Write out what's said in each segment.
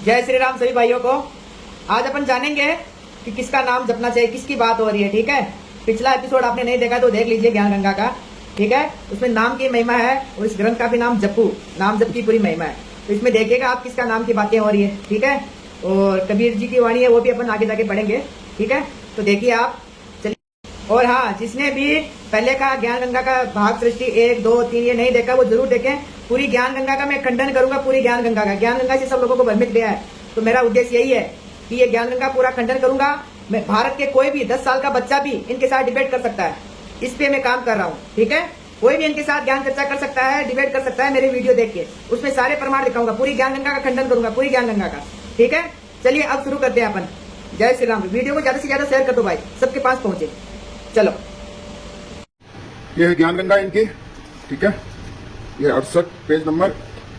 जय श्री राम सभी भाइयों को। आज अपन जानेंगे कि किसका नाम जपना चाहिए, किसकी बात हो रही है। ठीक है, पिछला एपिसोड आपने नहीं देखा तो देख लीजिए ज्ञान गंगा का। ठीक है, उसमें नाम की महिमा है और इस ग्रंथ का भी नाम जपू, नाम जप की पूरी महिमा है। तो इसमें देखिएगा आप किसका नाम की बातें हो रही है। ठीक है, और कबीर जी की वाणी है वो भी अपन आगे जाके पढ़ेंगे। ठीक है, तो देखिए आप। और हाँ, जिसने भी पहले का ज्ञान गंगा का भाग सृष्टि 1, 2, 3 ये नहीं देखा वो जरूर देखें। पूरी ज्ञान गंगा का मैं खंडन करूंगा, पूरी ज्ञान गंगा का। ज्ञान गंगा से सब लोगों को भ्रमित गया है, तो मेरा उद्देश्य यही है कि ये ज्ञान गंगा पूरा खंडन करूंगा। मैं भारत के कोई भी 10 साल का बच्चा भी इनके साथ डिबेट कर सकता है, इस पे मैं काम कर रहा हूँ। ठीक है, कोई भी इनके साथ ज्ञान चर्चा कर सकता है, डिबेट कर सकता है। मेरी वीडियो देख के उसमें सारे प्रमाण दिखाऊंगा, पूरी ज्ञान गंगा का खंडन करूंगा, पूरी ज्ञान गंगा का। ठीक है, चलिए अब शुरू करते हैं अपन। जय श्री राम। वीडियो को ज्यादा से ज्यादा शेयर कर दो भाई, सबके पास पहुंचे। चलो, ये है ज्ञान गंगा इनकी। ठीक है, ये 68 पेज नंबर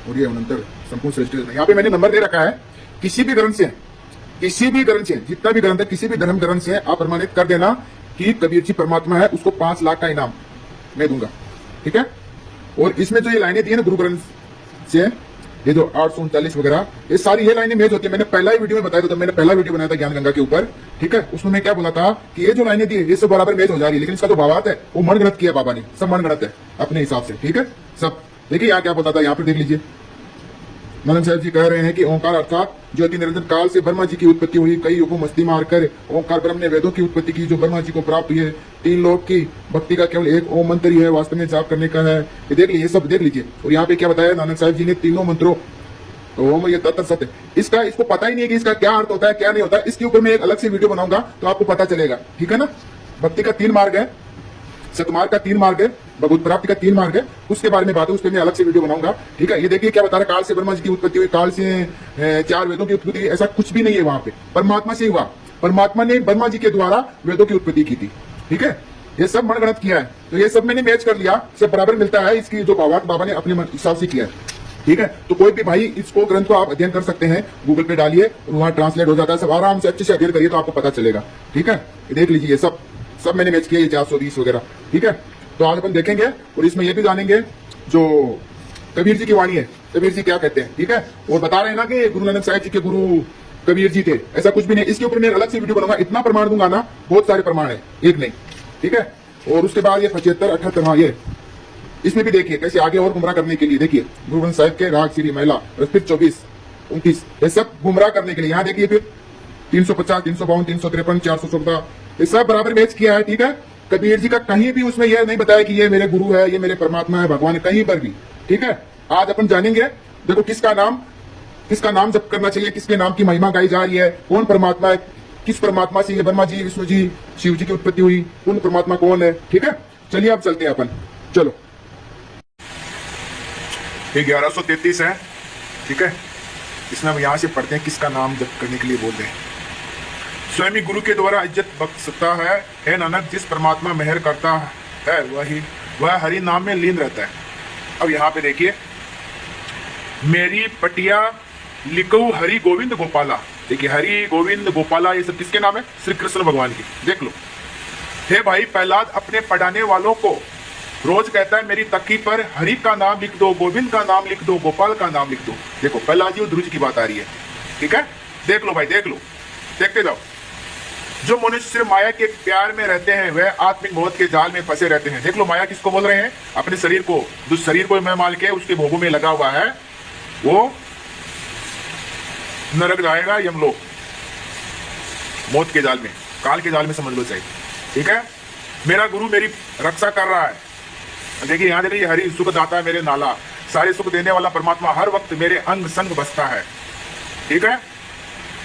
और ये 69 संपूर्ण सृष्टि। यहाँ पे मैंने नंबर दे रखा है। किसी भी ग्रंथ से जितना भी ग्रंथ है, किसी भी धर्म ग्रंथ से आप प्रमाणित कर देना कि कबीर जी परमात्मा है, उसको 5 लाख का इनाम मैं दूंगा। ठीक है, और इसमें जो ये लाइनें दी है ना गुरु ग्रंथ से, ये जो 839 वगैरह, ये सारी ये लाइनें मैच होती है। मैंने पहला ही वीडियो में बताया था, मैंने पहला वीडियो बनाया था ज्ञान गंगा के ऊपर। ठीक है, उसमें मैं क्या बोला था कि ये जो लाइनें दी है ये सब बराबर मैच हो जा रही है, लेकिन इसका जो भावार्थ है वो मन गणत किया बाबा ने, सब मन गणत है अपने हिसाब से। ठीक है, सब देखिए यहाँ क्या बोलता था, यहाँ पे देख लीजिए। नंदन साहब जी कह रहे हैं कि ओंकार अर्थात ज्योति निरंजन काल से ब्रह्मा जी की उत्पत्ति हुई, कई युगों मस्ती मारकर ओंकार ब्रह्म ने वेदों की उत्पत्ति की जो ब्रह्मा जी को प्राप्त हुई है। 3 लोक की भक्ति का केवल एक ओम मंत्र ही है, वास्तव में जाप करने का है। ये देख लीजिए, सब देख लीजिए। और यहाँ पे क्या बताया नानक साहब जी ने, तीनों मंत्रों ओम ये तत्त सत्य, इसको पता ही नहीं है कि इसका क्या अर्थ होता है, क्या नहीं होता है। इसके ऊपर मैं एक अलग से वीडियो बनाऊंगा तो आपको पता चलेगा। ठीक है ना, भक्ति का 3 मार्ग है, सतमार्ग का 3 मार्ग है, भगवत प्राप्ति का 3 मार्ग है, उसके बारे में बात है, उस पर मैं अलग से वीडियो बनाऊंगा। ठीक है, ये देखिए क्या बता रहा है, काल से ब्रह्मा जी की उत्पत्ति हुई, काल से 4 वेदों की उत्पत्ति हुई, ऐसा कुछ भी नहीं है। वहां पे परमात्मा से हुआ, परमात्मा ने ब्रह्मा जी के द्वारा वेदों की उत्पत्ति की थी। ठीक है, ये सब मनगणत किया है, तो ये सब मैंने मैच कर लिया, सब बराबर मिलता है। इसकी जो भावार्थ बाबा ने अपने हिसाब से किया है। ठीक है, तो कोई भी भाई इसको ग्रंथ को आप अध्ययन कर सकते हैं, गूगल पे डालिए, वहां ट्रांसलेट हो जाता है, सब आराम से अच्छे से अध्ययन करिए तो आपको पता चलेगा। ठीक है, देख लीजिए, ये सब मैंने मैच किया, ये 420 वगैरह। ठीक है, तो आज अपन देखेंगे और इसमें ये भी जानेंगे जो कबीर जी की वाणी है, कबीर जी क्या कहते हैं। ठीक है, और बता रहे हैं ना कि गुरु नानक साहिब जी के गुरु कबीर जी थे, ऐसा कुछ भी नहीं। इसके ऊपर मैं अलग से वीडियो बनाऊंगा, इतना प्रमाण दूंगा ना, बहुत सारे प्रमाण है, एक नहीं। ठीक है, और उसके बाद ये 75, 78, हाँ ये इसमें भी देखिए कैसे आगे और गुमराह करने के लिए। देखिए गुरु ग्रंथ साहिब के राग श्री महिला, और फिर 24, 29, ये सब गुमराह करने के लिए। यहाँ देखिए फिर 350, 352, 353, 414, ये सब बराबर मैच किया है। ठीक है, कबीर जी का कहीं भी उसमें यह नहीं बताया कि ये मेरे गुरु है, ये मेरे परमात्मा है, भगवान है, कहीं पर भी। ठीक है, आज अपन जानेंगे, देखो किसका नाम जप करना चाहिए, किसके नाम की महिमा गाई जा रही है, कौन परमात्मा है, किस परमात्मा से ये ब्रह्मा जी, विष्णु जी, शिव जी की उत्पत्ति हुई, कौन परमात्मा कौन है। ठीक है, चलिए अब चलते हैं अपन। चलो, ये 1133 है। ठीक है, इसमें हम यहां से पढ़ते हैं किसका नाम जप करने के लिए बोलते हैं। स्वयं गुरु के द्वारा इज्जत बख्शता है, हे नानक जिस परमात्मा मेहर करता है वह हरि नाम में लीन रहता है। अब यहाँ पे देखिए, मेरी पटिया लिखो हरि गोविंद गोपाला। देखिए हरि गोविंद गोपाला ये सब किसके नाम है, श्री कृष्ण भगवान की। देख लो, हे भाई प्रहलाद अपने पढ़ाने वालों को रोज कहता है मेरी तक्की पर हरि का नाम लिख दो, गोविंद का नाम लिख दो, गोपाल का नाम लिख दो। देखो प्रहलाद जी और ध्रुव जी की बात आ रही है। ठीक है, देख लो भाई, देख लो, देखते जाओ। जो मनुष्य माया के प्यार में रहते हैं वह आत्मिक मोह के जाल में फंसे रहते हैं। देख लो माया किसको बोल रहे हैं, अपने शरीर को। जो शरीर को मैं माल के उसके भोगों में लगा हुआ है वो नरक जाएगा, यमलोक, मौत के जाल में, काल के जाल में समझ लो चाहिए। ठीक है, मेरा गुरु मेरी रक्षा कर रहा है। देखिए यहाँ देखिए, हरि सुख दाता है मेरे नाला, सारे सुख देने वाला परमात्मा हर वक्त मेरे अंग संग बसता है। ठीक है,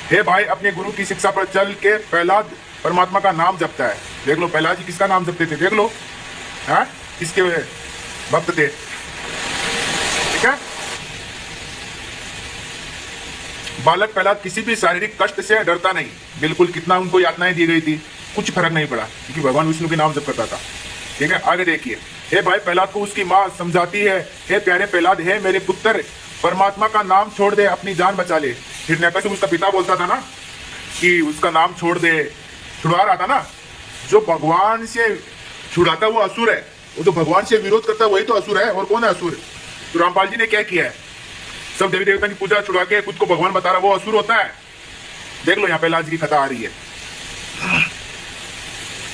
हे भाई अपने गुरु की शिक्षा पर चल के प्रहलाद परमात्मा का नाम जपता है। देख लो प्रहलाद जी किसका नाम जपते थे, देख लो, हाँ किसके भक्त थे। ठीक है, बालक प्रहलाद किसी भी शारीरिक कष्ट से डरता नहीं, बिल्कुल। कितना उनको यातनाएं दी गई थी, कुछ फर्क नहीं पड़ा, क्योंकि भगवान विष्णु के नाम जप करता था। ठीक है, आगे देखिए, हे भाई प्रहलाद को उसकी माँ समझाती है, हे प्यारे प्रहलाद, हे मेरे पुत्र परमात्मा का नाम छोड़ दे, अपनी जान बचा ले। हिरण्यकशिपु उसका पिता बोलता था ना कि उसका नाम छोड़ दे, छुड़वा रहा था ना। जो भगवान से छुड़ाता वो असुर है, वो जो भगवान से विरोध करता है वही तो असुर है। और कौन है असुर? तो रामपाल जी ने क्या किया है, सब देवी देवता की पूजा छुड़ा के खुद को भगवान बता रहा, वो असुर होता है। देख लो यहाँ पे लाज की कथा आ रही है।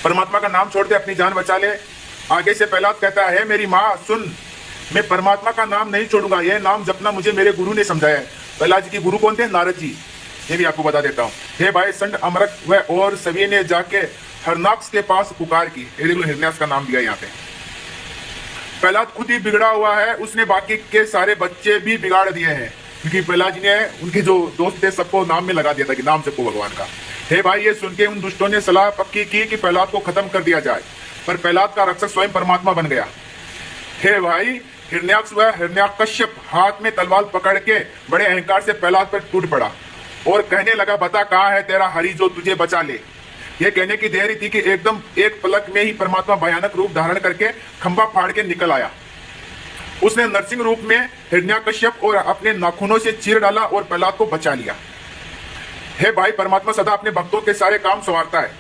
परमात्मा का नाम छोड़ दे, अपनी जान बचा ले। आगे से प्रहलाद कहता है, मेरी माँ सुन, मैं परमात्मा का नाम नहीं छोड़ूंगा, यह नाम जपना मुझे मेरे गुरु ने समझाया है। प्रहलाद जी के गुरु कौन थे? नारद जी। ये भी आपको बता देता हूँ। हे भाई संड अमरक व और सभी ने जाके हरनाक्ष के पास पुकार की। ये देख लो, हिरण्याक्ष का नाम दिया यहाँ पे। प्रहलाद खुद ही बिगड़ा हुआ है, उसने बाकी के सारे बच्चे भी बिगाड़ दिए हैं, क्योंकि प्रहलाद जी ने उनके जो दोस्त थे सबको नाम में लगा दिया था कि नाम जपो भगवान का। हे भाई, ये सुन के उन दुष्टों ने सलाह पक्की की कि प्रहलाद को खत्म कर दिया जाए, पर प्रहलाद का रक्षक स्वयं परमात्मा बन गया। हे भाई, हिरण्याक्ष व हिरण्याकश्यप हाथ में तलवार पकड़ के बड़े अहंकार से प्रहलाद पर टूट पड़ा और कहने लगा, बता कहाँ है तेरा हरि जो तुझे बचा ले। यह कहने की देरी थी कि एकदम एक पलक में ही परमात्मा भयानक रूप धारण करके खंभा फाड़ के निकल आया। उसने नरसिंह रूप में हिरण्याकश्यप और अपने नाखूनों से चीर डाला और प्रहलाद को बचा लिया। हे भाई, परमात्मा सदा अपने भक्तों के सारे काम संवारता है।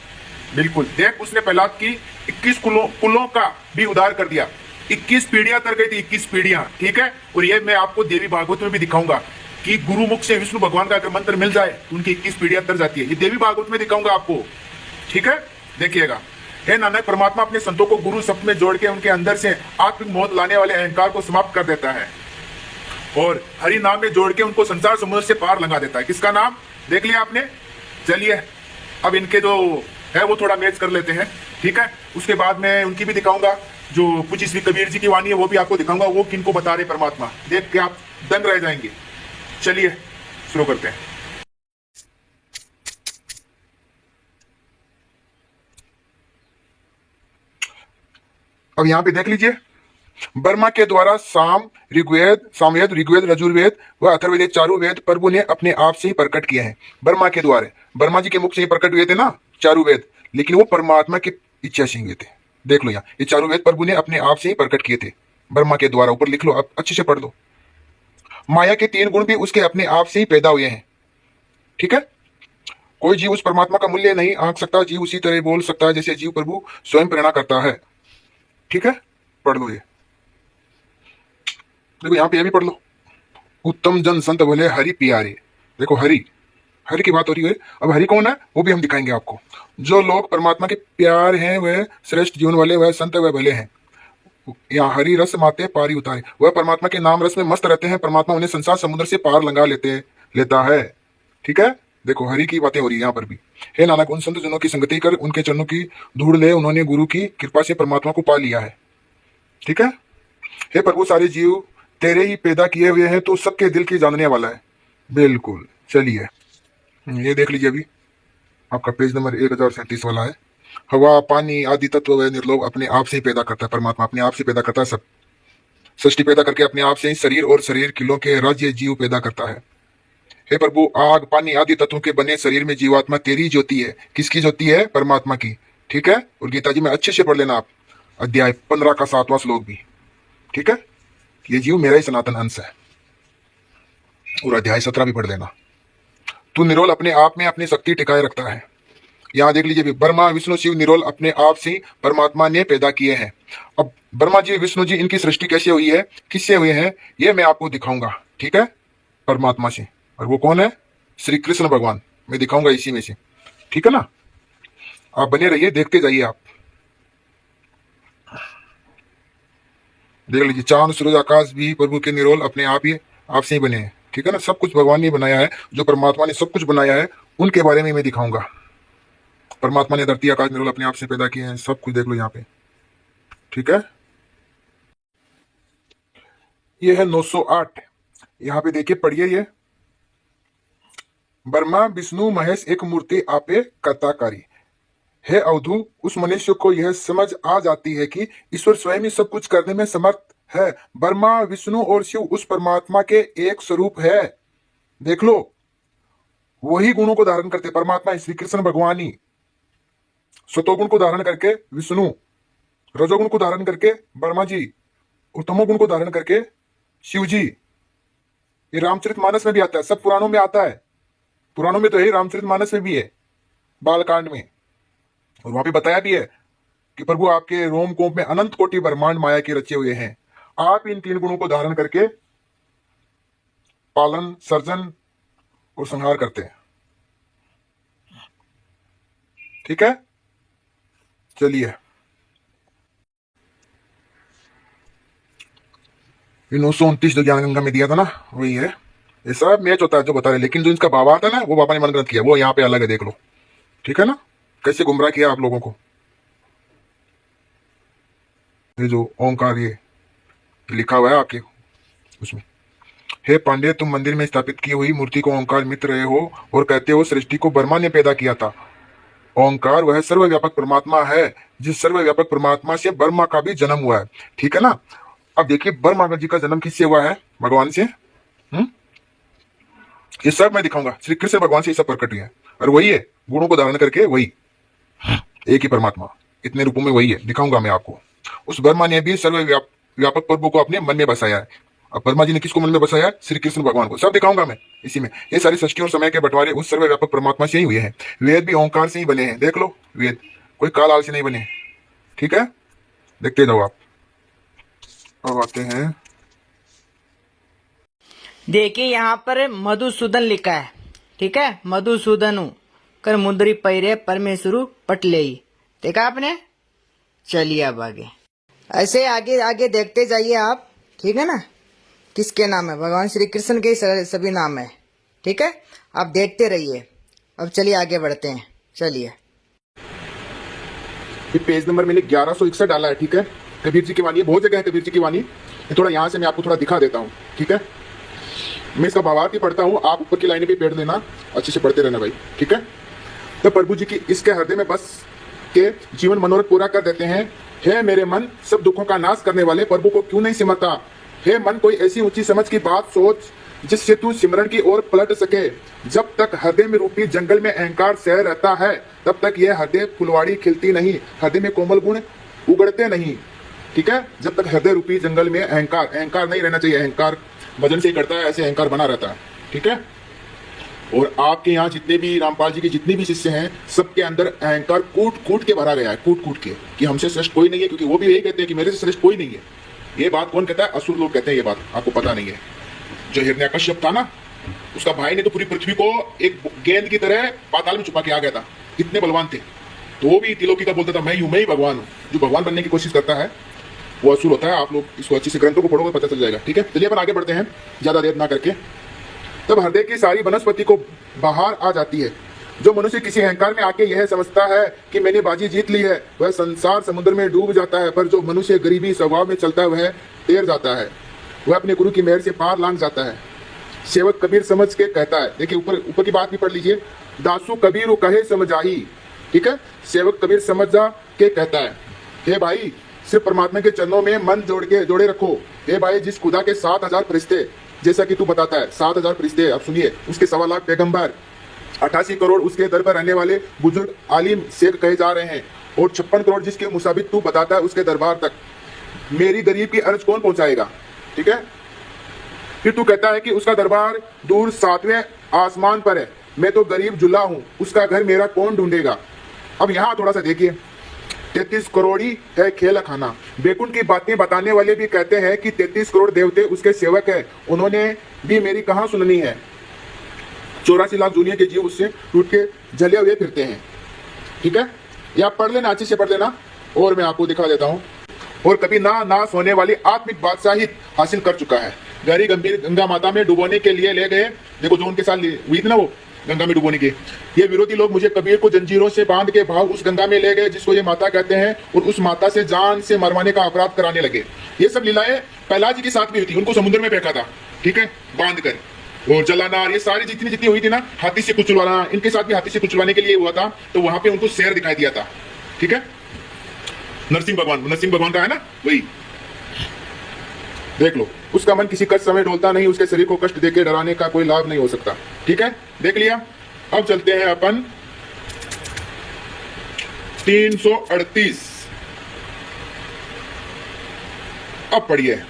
बिल्कुल देख, उसने प्रहलाद की 21 कुलों का भी उद्धार कर दिया। 21 पीढ़ियां तर गई थी, 21 पीढ़ियां, ठीक है। और ये मैं आपको देवी भागवत में भी दिखाऊंगा कि गुरुमुख से विष्णु भगवान का अगर मंत्र मिल जाए तो उनकी 21 पीढ़ियां तर जाती है। ये देवी भागवत में दिखाऊंगा आपको, ठीक है, देखिएगा। हे नानक, परमात्मा अपने संतों को गुरु शब्द में जोड़ के उनके अंदर से आत्मिक मौत लाने वाले अहंकार को समाप्त कर देता है और हरि नाम में जोड़ के उनको संसार समुद्र से पार लगा देता है। किसका नाम देख लिया आपने? चलिए अब इनके जो है वो थोड़ा मैच कर लेते हैं, ठीक है। उसके बाद में उनकी भी दिखाऊंगा, जो कुछ श्री कबीर जी की वाणी है वो भी आपको दिखाऊंगा, वो किनको बता रहे परमात्मा, देख के आप दंग रह जाएंगे। चलिए शुरू करते हैं। अब यहां पे देख लीजिए, ब्रह्मा के द्वारा सामवेद, ऋग्वेद, यजुर्वेद व अथर्ववेद चारों वेद प्रभु ने अपने आप से ही प्रकट किए हैं। ब्रह्मा के द्वारा, ब्रह्मा जी के मुख से ही प्रकट हुए थे ना चारों वेद, लेकिन वो परमात्मा की इच्छा से हुए थे। देख लो यहाँ, ये चारों वेद प्रभु ने अपने आप से ही प्रकट किए थे ब्रह्मा के द्वारा। ऊपर लिख लो, आप अच्छे से पढ़ लो। माया के 3 गुण भी उसके अपने आप से ही पैदा हुए हैं, ठीक है। कोई जीव उस परमात्मा का मूल्य नहीं आंक सकता। जीव उसी तरह बोल सकता है जैसे जीव प्रभु स्वयं प्रेरणा करता है, ठीक है। पढ़ लो ये, देखो यहाँ पे ये भी पढ़ लो। उत्तम जन संत भले हरि प्यारे। देखो हरि, हरि की बात हो रही है। अब हरि कौन है वो भी हम दिखाएंगे आपको। जो लोग परमात्मा के प्यार हैं वह श्रेष्ठ जीवन वाले, वह संत वह भले हैं। यहाँ हरि रस माते पारी उतारे, वह परमात्मा के नाम रस में मस्त रहते हैं। परमात्मा उन्हें संसार समुद्र से पार लंगा लेता है, ठीक है। देखो हरि की बातें हो रही है यहाँ पर भी। हे नानक, उन संत जनों की संगति कर उनके चरणों की धूड़ ले, उन्होंने गुरु की कृपा से परमात्मा को पा लिया है, ठीक है। हे प्रभु, सारे जीव तेरे ही पैदा किए हुए हैं, तो सबके दिल की जानने वाला है। बिल्कुल, चलिए ये देख लीजिए, अभी आपका पेज नंबर 1037 वाला है। हवा, पानी आदि तत्व व निर्लोभ अपने आप से ही पैदा करता है। परमात्मा अपने आप से पैदा करता है सब। सृष्टि पैदा करके अपने आप से ही शरीर और शरीर किलों के राज्य जीव पैदा करता है। हे प्रभु, आग, पानी आदि तत्वों के बने शरीर में जीवात्मा तेरी ज्योति है। किसकी ज्योति है? परमात्मा की, ठीक है। और गीता जी में अच्छे से पढ़ लेना आप, अध्याय 15 का 7वां श्लोक भी, ठीक है। ये जीव मेरा ही सनातन अंश है। और अध्याय 17 भी पढ़ लेना। तू निरोल अपने आप में अपनी शक्ति टिकाए रखता है। यहाँ देख लीजिए, ब्रह्मा, विष्णु, शिव निरोल अपने आप से परमात्मा ने पैदा किए हैं। अब ब्रह्मा जी, विष्णु जी, इनकी सृष्टि कैसे हुई है, किससे हुए हैं, ये मैं आपको दिखाऊंगा, ठीक है, परमात्मा से। और वो कौन है? श्री कृष्ण भगवान। मैं दिखाऊंगा इसी में से, ठीक है ना। आप बने रहिए, देखते जाइए आप। देख लीजिए, चांद, सूरज, आकाश भी प्रभु के निरोल अपने आप ही आप से ही बने हैं, ठीक है ना। सब कुछ भगवान ने बनाया है। जो परमात्मा ने सब कुछ बनाया है उनके बारे में मैं दिखाऊंगा। परमात्मा ने धरती, आकाश, निरोल अपने आप से पैदा किए हैं। सब कुछ देख लो यहाँ पे, ठीक है। ये है 908। यहाँ पे देखिए, पढ़िए ये। ब्रह्मा, विष्णु, महेश एक मूर्ति आपे कर्ताकारी। हे अवधू, उस मनुष्य को यह समझ आ जाती है कि ईश्वर स्वयं ही सब कुछ करने में समर्थ है। ब्रह्मा, विष्णु और शिव उस परमात्मा के एक स्वरूप है। देख लो, वही गुणों को धारण करते परमात्मा श्री कृष्ण भगवान ही। सतोगुण को धारण करके विष्णु, रजोगुण को धारण करके ब्रह्मा जी, और तमोगुण को धारण करके शिव जी। ये रामचरितमानस में भी आता है, सब पुराणों में आता है। पुराणों में तो है, रामचरितमानस में भी है, बालकांड में। और वहां पे बताया भी है कि प्रभु आपके रोम कोप में अनंत कोटि ब्रह्मांड माया के रचे हुए हैं। आप इन 3 गुणों को धारण करके पालन, सर्जन और संहार करते हैं। ठीक है, चलिए। ये 929 जो ज्ञान गंगा में दिया था ना, वही है। ये सब मैच होता है जो बता रहे, लेकिन जो इसका बाबा था ना, वो बाबा ने मन ग्रंथ किया, वो यहाँ पे अलग है, देख लो। ठीक है ना, कैसे गुमराह किया आप लोगों को। ये जो ओंकार ये लिखा हुआ है आपके उसमें, हे पांडे, तुम मंदिर में स्थापित की हुई मूर्ति को ओंकार मित रहे हो और कहते हो सृष्टि को ब्रह्मा ने पैदा किया था। ओंकार वह सर्वव्यापक परमात्मा है, जिस सर्वव्यापक परमात्मा से ब्रह्मा का भी जन्म हुआ है। ठीक है ना। अब देखिए, ब्रह्मा जी का जन्म किससे हुआ है? भगवान से। ये सब मैं दिखाऊंगा, श्री कृष्ण भगवान से ये सब प्रकट हुआ है, और वही है, गुणों को धारण करके वही एक ही परमात्मा, इतने रूपों में वही है, दिखाऊंगा मैं आपको। उस ब्रह्मा ने भी सर्वव्यापक प्रभु को अपने मन में बसाया है। अब ब्रह्मा जी ने किसको मन में बसाया है? श्री कृष्ण भगवान को। सब दिखाऊंगा मैं इसी में। ये सारी सृष्टि और समय के बंटवारे उस सर्वव्यापक परमात्मा से ही हुए हैं। वेद भी ओंकार से ही बने हैं, देख लो। वेद कोई काल से नहीं बने। ठीक है, देखते जाओ आप। अब आते हैं, देखिए यहाँ पर मधुसूदन लिखा है। ठीक है, मधुसूदनु कर मुंदरी पैरे परमेश्वरु पटले। देखा आपने। चलिए अब आगे, ऐसे आगे आगे देखते जाइए आप। ठीक है ना, किसके नाम है? भगवान श्री कृष्ण के सभी नाम है। ठीक है, आप देखते रहिए। अब चलिए आगे बढ़ते हैं, चलिए। ये पेज नंबर मैंने 1161 डाला है। ठीक है, कबीर जी की वाणी है, बहुत जगह है कबीर जी की वाणी। थोड़ा यहाँ से मैं आपको थोड़ा दिखा देता हूँ। ठीक है, मैं इसका भावार्थ ही पढ़ता हूँ, आप ऊपर की लाइनें भी पढ़ लेना, अच्छे से पढ़ते रहना भाई। ठीक है, तो प्रभु जी की इसके हृदय में बस के जीवन मनोरथ पूरा कर देते हैं। हे मेरे मन, सब दुखों का नाश करने वाले प्रभु को क्यों नहीं सिमरता? हे मन, कोई ऐसी ऊंची समझ की बात सोच जिससे तू सिमरन की ओर पलट सके। जब तक हृदय में रूपी जंगल में अहंकार सह रहता है, तब तक यह हृदय फुलवाड़ी खिलती नहीं, हृदय में कोमल गुण उगड़ते नहीं। ठीक है, जब तक हृदय रूपी जंगल में अहंकार नहीं रहना चाहिए। अहंकार वजन से ही करता है, ऐसे अहंकार बना रहता है। ठीक है, और आपके यहाँ जितने भी रामपाल जी के जितने भी शिष्य हैं, सबके अंदर अहंकार कूट कूट के भरा गया है, कूट कूट के, कि हमसे श्रेष्ठ कोई नहीं है। क्योंकि वो भी यही कहते हैं कि मेरे से श्रेष्ठ कोई नहीं है। ये बात कौन कहता है? असुर लोग कहते हैं। ये बात आपको पता नहीं है। जो हिरण्यकश्यप था ना, उसका भाई ने तो पूरी पृथ्वी को एक गेंद की तरह पाताल में छुपा के आ गया था, इतने बलवान थे। तो वो भी तिलोकी का बोलता था, मैं ही भगवान हूँ। जो भगवान बनने की कोशिश करता है वो असुर होता है। आप लोग इसको अच्छे से ग्रंथों को पढ़ोगे पता चल जाएगा। ठीक है, चलिए अपन आगे बढ़ते हैं, ज्यादा देर ना करके। तब हृदय की सारी वनस्पति को बाहर आ जाती है। जो मनुष्य किसी अहंकार में आके यह समझता है कि मैंने बाजी जीत ली है, वह संसार समुद्र में डूब जाता है। पर जो मनुष्य गरीबी स्वभाव में चलता है, वह तैर जाता है, वह अपने गुरु की मेहर से पार लांघ जाता है। सेवक कबीर समझ के कहता है, देखिए ऊपर की बात भी पढ़ लीजिए। दासू कबीर कहे समझाही। ठीक है, सेवक कबीर समझ जा के कहता है, हे भाई, सिर्फ परमात्मा के चरणों में मन जोड़े रखो। हे भाई, जिस खुदा के 7000 फरिश्ते, जैसा कि तू बताता है 7000 फरिश्ते, आप सुनिए, उसके 1.25 लाख पैगंबर, 88 करोड़ उसके दर पर रहने वाले बुजुर्ग आलिम शेख कहे जा रहे हैं, और 56 करोड़ जिसके मुसाबिक तू बताता है उसके दरबार तक मेरी गरीब की अर्ज कौन पहुंचाएगा? ठीक है, फिर तू कहता है कि उसका दरबार दूर 7वें आसमान पर है, मैं तो गरीब जुल्ला हूं, उसका घर मेरा कौन ढूंढेगा? अब यहाँ थोड़ा सा देखिए, 33 करोड़ी है खेल खाना। बेकुंठ की बातें बताने वाले भी कहते हैं कि 33 करोड़ देवते उसके सेवक हैं, उन्होंने भी मेरी कहां सुननी है। 84 लाख दुनिया के जीव उससे टूट के जले हुए फिरते हैं। ठीक है, ये आप पढ़ लेना, अच्छे से पढ़ लेना, और मैं आपको दिखा देता हूं। और कभी ना नाश होने वाली आत्मिक बादशाही हासिल कर चुका है। गहरी गंभीर गंगा माता में डुबोने के लिए ले गए। देखो जो उनके साथ हुई थी ना, वो गंगा में डुबोने के, ये विरोधी लोग मुझे कबीर को जंजीरों से बांध के भाव उस गंगा में ले गए जिसको ये माता कहते हैं, और उस माता से जान से मरवाने का अपराध कराने लगे। ये सब लीलाएं प्रहलाद जी के साथ भी हुई थी, उनको समुद्र में फेंका था। ठीक है, बांध कर, और जलाना, ये सारी जितनी हुई थी ना, हाथी से कुचलवाना, इनके साथ भी हाथी से कुचलवाने के लिए हुआ था। तो वहां पे उनको शेर दिखाई दिया था। ठीक है, नरसिंह भगवान का है ना, वही देख लो। उसका मन किसी कष्ट समय डोलता नहीं, उसके शरीर को कष्ट देके डराने का कोई लाभ नहीं हो सकता। ठीक है, देख लिया। अब चलते हैं अपन 338। अब पढ़िए,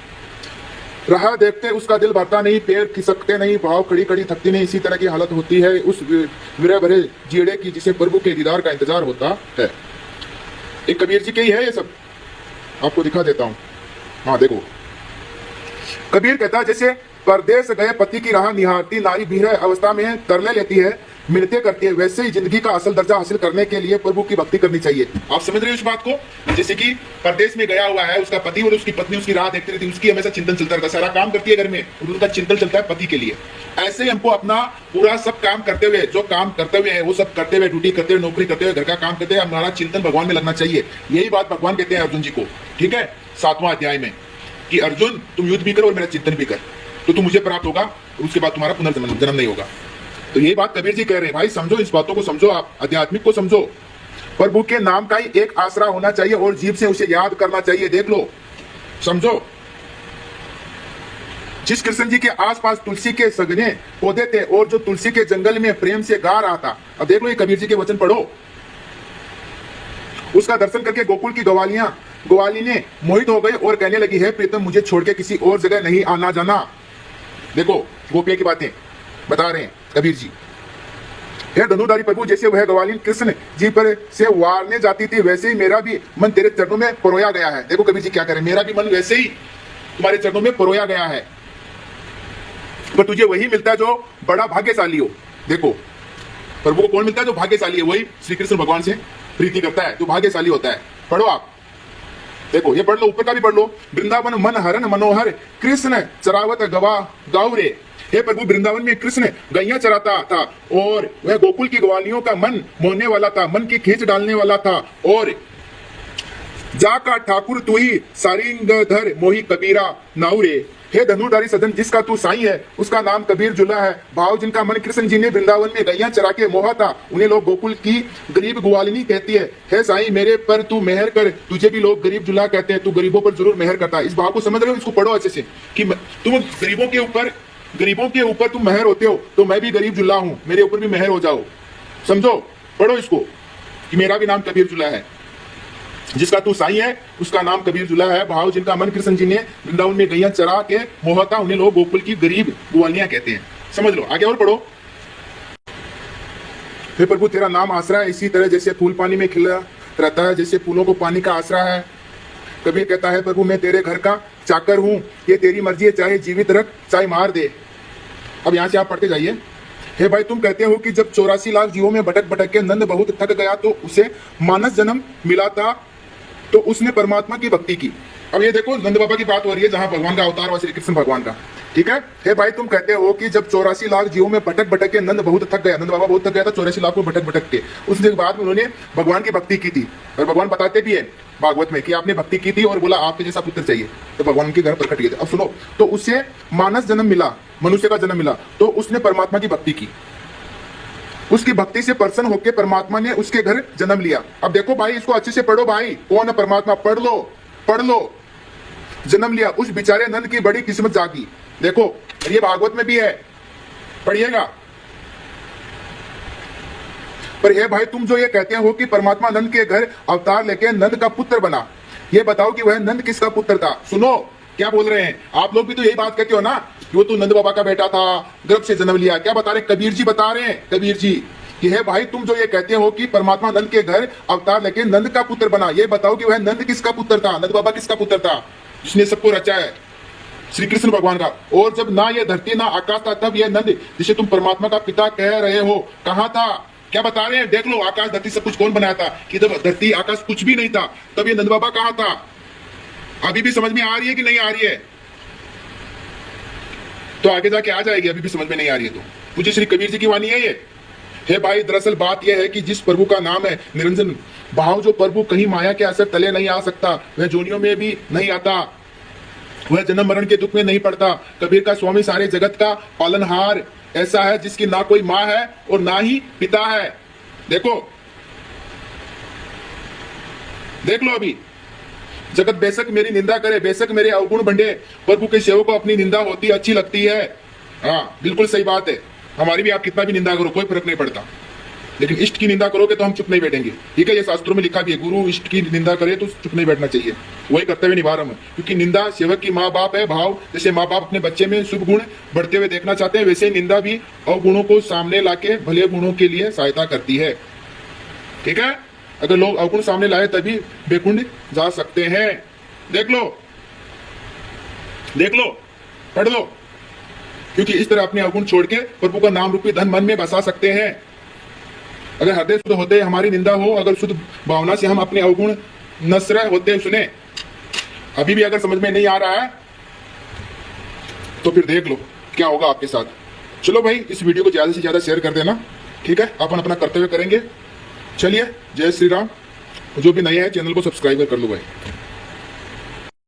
रहा देखते उसका दिल भरता नहीं, पैर खिसकते नहीं, भाव खड़ी खड़ी थकती नहीं, इसी तरह की हालत होती है उस विरह भरे जीड़े की जिसे प्रभु के दीदार का इंतजार होता है। एक कबीर जी के ही है ये सब, आपको दिखा देता हूं। हाँ देखो, कबीर कहता है जैसे परदेश गए पति की राह निहारती नारी विरह अवस्था में तरले लेती है, मिन्नतें करती है, वैसे ही जिंदगी का असल दर्जा हासिल करने के लिए प्रभु की भक्ति करनी चाहिए। आप समझ रहे हो इस बात को? जैसे कि परदेश में गया हुआ है, उसका पति और उसकी पत्नी उसकी राह देखती रहती है, उसकी हमेशा चिंतन चलता रहता है, सारा काम करती है घर में, उनका चिंतन चलता है पति के लिए। ऐसे ही हमको अपना पूरा सब काम करते हुए, जो काम करते हुए है वो सब करते हुए, ड्यूटी करते हुए, नौकरी करते हुए, घर का काम करते हुए हमारा चिंतन भगवान में लगना चाहिए। यही बात भगवान कहते हैं अर्जुन जी को, ठीक है, 7वां अध्याय में, कि अर्जुन तुम युद्ध भी करो और मेरा चिंतन भी कर, तो तुम मुझे प्राप्त होगा, उसके बाद तुम्हारा पुनर्जन्म नहीं होगा। तो यही बात कबीर जी कह रहे हैं, भाई समझो इस बातों को, समझो, आप आध्यात्मिक को समझो। प्रभु के नाम का ही एक आसरा होना चाहिए और जीव से उसे याद करना चाहिए। देख लो, समझो, जिस कृष्ण जी के आसपास तुलसी के सघने पौधे थे और जो तुलसी के जंगल में प्रेम से गा रहा था, अब देख लो ये कबीर जी के वचन पढ़ो, उसका दर्शन करके गोकुल की ग्वाली ने मोहित हो गई और कहने लगी, है प्रीतम मुझे छोड़ के किसी और जगह नहीं आना जाना। देखो गोपिया की बातें बता रहे हैं कबीर जी। हे धनुधारी प्रभु, जैसे वह ग्वालिन कृष्ण जी पर से वारने जाती थी, वैसे ही मेरा भी मन तेरे चरणों में परोया गया है। देखो कबीर जी क्या करें, मेरा भी मन वैसे ही तुम्हारे चरणों में परोया गया है, पर तुझे वही मिलता है जो बड़ा भाग्यशाली हो। देखो प्रभु को कौन मिलता है? जो भाग्यशाली है, वही श्री कृष्ण भगवान से प्रीति करता है, जो भाग्यशाली होता है। पढ़ो आप, देखो ये पढ़ लो, ऊपर का भी पढ़ लो। वृंदावन मन हरन मनोहर कृष्ण चरावत गाँव रे। हे प्रभु, वृंदावन में कृष्ण गैया चराता था और वह गोकुल की ग्वालियों का मन मोहने वाला था, मन की खींच डालने वाला था। और जाका ठाकुर तू ही सारिंगधर मोही कबीरा नाउरे। हे धनुधारी सदन, जिसका तू साईं है उसका नाम कबीर जुला है। भाव जिनका मन कृष्ण जी ने वृंदावन में गैया चरा के मोहा था, उन्हें लोग गोकुल की गरीब ग्वालिनी कहती है। हे साईं, मेरे पर तू मेहर कर, तुझे भी लोग गरीब जुला कहते हैं, तू गरीबों पर जरूर मेहर करता है। इस भाव को समझ रहे हो? इसको पढ़ो अच्छे से, कि तुम गरीबों के ऊपर तुम मेहर होते हो, तो मैं भी गरीब जुल्ला हूं, मेरे ऊपर भी मेहर हो जाओ। समझो, पढ़ो इसको, कि मेरा भी नाम कबीर जुल्ला है, जिसका तू साईं है उसका नाम कबीर जुल्ला है। भाव जिनका मन कृष्ण जी ने वृंदावन में गैया चरा के मोहा था, उन्हें लोग गोकुल की गरीब ग्वालियां कहते हैं। समझ लो, आगे और पढ़ो। हे प्रभु, तेरा नाम आसरा है, इसी तरह जैसे फूल पानी में खिला रहता है, जैसे फूलों को पानी का आसरा है। कबीर कहता है, प्रभु मैं तेरे घर का चाकर हूं, ये तेरी मर्जी है, चाहे जीवित रख चाहे मार दे। अब यहां से आप पढ़ते जाइए। हे भाई, तुम कहते हो कि जब 84 लाख जीवों में भटक भटक के नंद बहुत थक गया तो उसे मानस जन्म मिला था, तो उसने परमात्मा की भक्ति की। अब ये देखो नंद बाबा की बात हो रही है, जहां भगवान का अवतार हुआ श्री कृष्ण भगवान का, ठीक है। हे भाई, तुम कहते हो कि जब 84 लाख जीवों में भटक भटक के नंद बहुत थक गया, नंद बाबा बहुत थक गया था 84 लाख में भटक भटक के, उसके बाद में उन्होंने भगवान की भक्ति की थी। और भगवान बताते भी है भागवत में कि आपने भक्ति की थी और बोला आपके जैसा पुत्र चाहिए, तो भगवान के घर प्रकट किए थे। अब सुनो, तो उससे मानस जन्म मिला, मनुष्य का जन्म मिला, तो उसने परमात्मा की भक्ति की, उसकी भक्ति से प्रसन्न होकर परमात्मा ने उसके घर जन्म लिया। अब देखो भाई, इसको अच्छे से पढ़ो भाई, कौन है परमात्मा? पढ़ लो। जन्म लिया, उस बेचारे नंद की बड़ी किस्मत जागी। देखो ये भागवत में भी है, पढ़िएगा। पर हे भाई, तुम जो ये कहते हो कि परमात्मा नंद के घर अवतार लेके नंद का पुत्र बना, ये बताओ कि वह नंद किसका पुत्र था? सुनो क्या बोल रहे हैं आप लोग भी, तो यही बात कहते हो ना कि वो तो नंद बाबा का बेटा था, गर्भ से जन्म लिया। क्या बता रहे? कबीर जी बता रहे हैं, कबीर जी कि हे भाई, तुम जो ये कहते हो कि परमात्मा नंद के घर अवतार लेके नंद का पुत्र बना, ये बताओ कि वह नंद किसका पुत्र था? नंद बाबा किसका पुत्र था जिसने सबको रचा है? श्री कृष्ण भगवान का। और जब ना ये धरती ना आकाश था, तब यह नंद जिसे तुम परमात्मा का पिता कह रहे हो कहाँ था? क्या बता रहे हैं? देख लो, आकाश धरती सब कुछ कौन बनाया था? कि जब धरती आकाश कुछ भी नहीं था, तब ये नंद बाबा कहाँ था? अभी भी समझ में आ रही है कि नहीं आ रही है? तो आगे जाके आ जाएगी, अभी भी समझ में नहीं आ रही है तो। पूज्य श्री कबीर जी की वाणी है ये। हे भाई, दरअसल बात यह है कि जिस प्रभु का नाम है निरंजन भाव, जो प्रभु कहीं माया के असर तले नहीं आ सकता, वह जोनियों में भी नहीं आता, वह जन्म मरण के दुख में नहीं पड़ता। कबीर का स्वामी सारे जगत का पालनहार ऐसा है जिसकी ना कोई माँ है और ना ही पिता है। देखो देख लो, अभी जगत बेशक मेरी निंदा करे, बेशक मेरे अवगुण बंडे, प्रभु के सेवक को अपनी निंदा होती अच्छी लगती है। हाँ बिल्कुल सही बात है, हमारी भी आप कितना भी निंदा करो कोई फर्क नहीं पड़ता, लेकिन इष्ट की निंदा करोगे तो हम चुप नहीं बैठेंगे, ठीक है। ये शास्त्रों में लिखा भी है, गुरु इष्ट की निंदा करे तो चुप नहीं बैठना चाहिए, वही कर्तव्य निभा रहा हूं, क्योंकि निंदा सेवक की माँ बाप है। भाव जैसे माँ बाप अपने बच्चे में शुभ गुण बढ़ते हुए देखना चाहते हैं, वैसे ही निंदा भी अवगुणों को सामने लाके भले गुणों के लिए सहायता करती है, ठीक है। अगर लोग अवगुण सामने लाए तभी बेकुंड जा सकते हैं। देख लो, पढ़ लो। क्योंकि इस तरह अपने अवगुण छोड़ के प्रभु का नाम रूपी धन मन में बसा सकते हैं। अगर हृदय शुद्ध होते हमारी निंदा हो, अगर शुद्ध भावना से हम अपने अवगुण नस्र होते सुने, अभी भी अगर समझ में नहीं आ रहा है तो फिर देख लो क्या होगा आपके साथ। चलो भाई, इस वीडियो को ज्यादा से ज्यादा शेयर कर देना, ठीक है। अपन अपना कर्तव्य करेंगे। चलिए, जय श्री राम। जो भी नए हैं चैनल को सब्सक्राइब कर लो भाई।